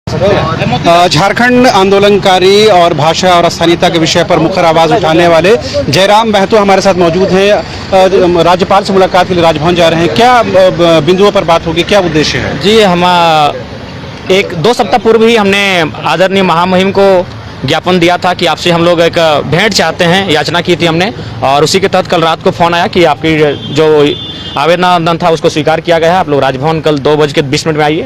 झारखंड आंदोलनकारी और भाषा और स्थानीयता के विषय पर मुखर आवाज उठाने वाले जयराम महतो हमारे साथ मौजूद हैं। राज्यपाल से मुलाकात के लिए राजभवन जा रहे हैं, क्या बिंदुओं पर बात होगी, क्या उद्देश्य है? जी, हम 1-2 सप्ताह पूर्व ही हमने आदरणीय महामहिम को ज्ञापन दिया था कि आपसे हम लोग एक भेंट चाहते हैं, याचना की थी हमने, और उसी के तहत कल रात को फ़ोन आया कि आपकी जो आवेदन था उसको स्वीकार किया गया है। आप लोग राजभवन कल 2:20 में आइए,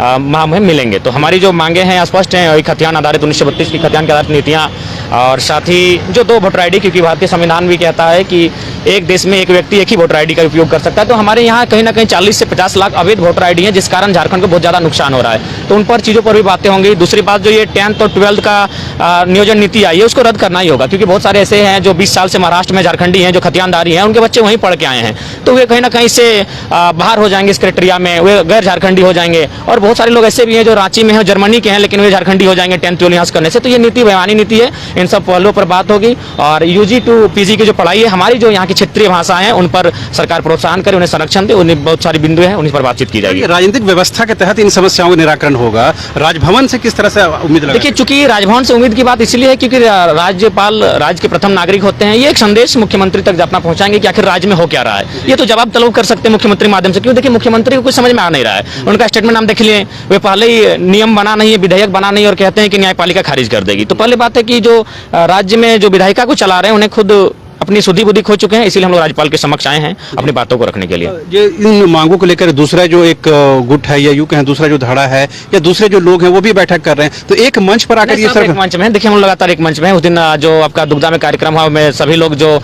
महामहिम मिलेंगे। तो हमारी जो मांगे हैं स्पष्ट हैं, एक खतियान आधारित 1932 की खतियान के आधारित नीतियाँ, और साथ ही जो 2 वोटर ID, क्योंकि भारतीय संविधान भी कहता है कि एक देश में एक व्यक्ति एक ही वोटर ID का उपयोग कर सकता है। तो हमारे यहाँ कहीं ना कहीं 40 से 50 लाख अवैध वोटर ID हैं, जिस कारण झारखंड को बहुत ज़्यादा नुकसान हो रहा है। तो उन पर चीज़ों पर भी बातें होंगी। दूसरी बात, जो ये 10th और 12th का नियोजन नीति आई है, उसको रद्द करना ही होगा, क्योंकि बहुत सारे ऐसे हैं जो 20 साल से महाराष्ट्र में झारखंडी हैं, जो खतियानदारी हैं, उनके बच्चे वहीं पढ़ के आए हैं, तो वे कहीं ना कहीं से बाहर हो जाएंगे इस क्राइटेरिया में, वे गैर झारखंडी हो जाएंगे। और बहुत सारे लोग ऐसे भी हैं जो रांची में हैं, जर्मनी के हैं, लेकिन वे झारखंडी हो जाएंगे 10th 12th यहाँ करने से। तो ये नीति बेईमानी नीति है, इन सब पहलुओं पर बात होगी। और UG to PG की जो पढ़ाई है, हमारी जो यहाँ की क्षेत्रीय भाषा है, उन पर सरकार प्रोत्साहन करे, उन्हें संरक्षण दे, उन्हें बहुत सारी बिंदु हैं, उन्हीं पर बातचीत की जाएगी। राजनीतिक व्यवस्था के तहत इन समस्याओं का निराकरण होगा, राजभवन से किस तरह से उम्मीद लगा? देखिए, चूंकि राजभवन से उम्मीद की बात इसलिए है क्योंकि राज्यपाल राज्य के प्रथम नागरिक होते हैं। ये एक संदेश मुख्यमंत्री तक अपना पहुंचाएंगे कि आखिर राज्य में हो क्या रहा है। ये तो जवाब तलब कर सकते हैं मुख्यमंत्री माध्यम से। क्यों? देखिए, मुख्यमंत्री को कुछ समझ में आ नहीं रहा है। उनका स्टेटमेंट हम देख लिए, वे पहले ही नियम बना नहीं है, विधेयक बना नहीं, और कहते हैं कि न्यायपालिका खारिज कर देगी। तो पहले बात है कि जो राज्य में जो विधायिका को चला रहे हैं, उन्हें खुद अपनी सुधी बुद्धि खो चुके हैं, इसीलिए हम लोग राज्यपाल के समक्ष आए हैं अपनी बातों को रखने के लिए। ये इन मांगों को लेकर दूसरा जो एक गुट है, या यूं कहें दूसरा जो धड़ा है, या दूसरे जो लोग हैं वो भी बैठक कर रहे हैं, तो एक मंच पर आकर ये सब मंच में देखिए, हम लगातार एक मंच में हैं। उस दिन जो आपका दुग्धा में कार्यक्रम हुआ, में सभी लोग जो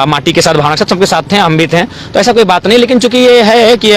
माटी के साथ, भावना के साथ सबके साथ थे, हम भी थे, तो ऐसा कोई बात नहीं। लेकिन चूंकि ये है कि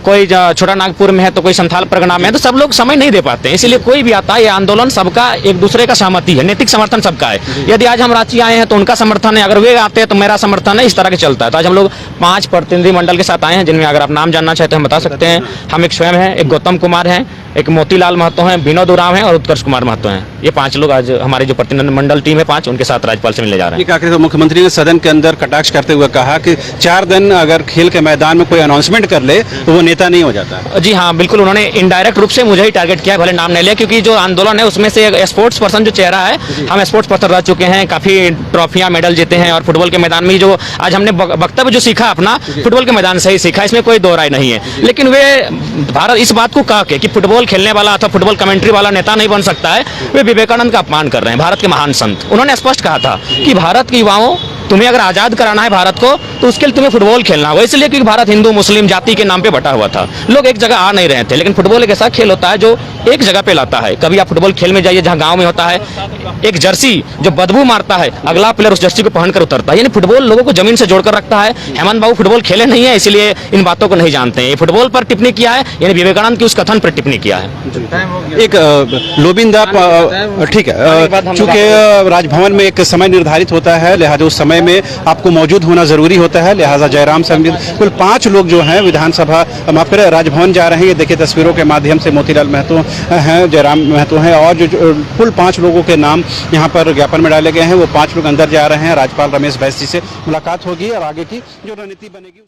कोई छोटा नागपुर में है, तो कोई संथाल परगना में है, तो सब लोग समय नहीं दे पाते हैं, इसीलिए कोई भी आता है। ये आंदोलन सबका एक दूसरे का सहमति है, नैतिक समर्थन सबका है। यदि आज हम रांची आए हैं तो उनका समर्थन है, अगर वे आते हैं तो मेरा समर्थन है, इस तरह के चलता है। तो आज हम लोग 5 प्रतिनिधि मंडल के साथ आए हैं, जिनमें अगर आप नाम जानना चाहते हैं हम बता सकते हैं। हम एक स्वयं हैं, एक गौतम कुमार हैं, एक मोतीलाल महतो हैं, विनोद उरांव हैं, और उत्कर्ष कुमार महतो हैं। ये 5 लोग आज हमारी जो प्रतिनिधि मंडल टीम है 5, उनके साथ राज्यपाल से मिलने जा रहे हैं। आखिर मुख्यमंत्री ने सदन के अंदर कटाक्ष करते हुए कहा कि 4 दिन अगर खेल के मैदान में कोई अनाउंसमेंट कर ले तो वो नेता नहीं हो जाता। जी हाँ, बिल्कुल, उन्होंने इनडायरेक्ट रूप से मुझे ही टारगेट किया, भले नाम नहीं लिया, क्योंकि जो आंदोलन है उसमें से स्पोर्ट्स पर्सन जो चेहरा है, हम स्पोर्ट्स पर्सन रह चुके हैं, काफी ट्रॉफियां मेडल जीते हैं, और फुटबॉल के मैदान में जो आज हमने वक्तव्य जो सीखा अपना, फुटबॉल के मैदान से ही सीखा, इसमें कोई दो राय नहीं है। लेकिन वे भारत इस बात को कहा कि फुटबॉल खेलने वाला अथवा फुटबॉल कमेंट्री वाला नेता नहीं बन सकता है, वे विवेकानंद का अपमान कर रहे हैं, भारत के महान संत। उन्होंने स्पष्ट कहा था कि भारत के युवाओं, तुम्हें अगर आजाद कराना है भारत को, तो उसके लिए तुम्हें फुटबॉल खेलना होगा। इसलिए क्योंकि भारत हिंदू मुस्लिम जाति के नाम पे बटा हुआ था, लोग एक जगह आ नहीं रहे थे। लेकिन फुटबॉल एक ऐसा खेल होता है जो एक जगह पे लाता है। कभी आप फुटबॉल खेल में जाइए जहाँ गांव में होता है, एक जर्सी जो बदबू मारता है, अगला प्लेयर उस जर्सी को पहनकर उतरता है, यानी फुटबॉल लोगों को जमीन से जोड़कर रखता है। हेमंत बाबू फुटबॉल खेले नहीं है, इसलिए इन बातों को नहीं जानते हैं। ये फुटबॉल पर टिप्पणी किया है, यानी विवेकानंद की उस कथन पर टिप्पणी किया है। एक लोबिंदा, ठीक है, चूंकि राजभवन में एक समय निर्धारित होता है, लिहाजा उस समय में आपको मौजूद होना जरूरी होता है, लिहाजा जयराम समेत कुल 5 लोग जो हैं विधानसभा, माफ करें, राजभवन जा रहे हैं। ये देखिए तस्वीरों के माध्यम से मोतीलाल महतो हैं, जयराम महतो हैं, और जो कुल 5 लोगों के नाम यहाँ पर ज्ञापन में डाले गए हैं, वो 5 लोग अंदर जा रहे हैं। राज्यपाल रमेश बैस जी से मुलाकात होगी और आगे की जो रणनीति बनेगी।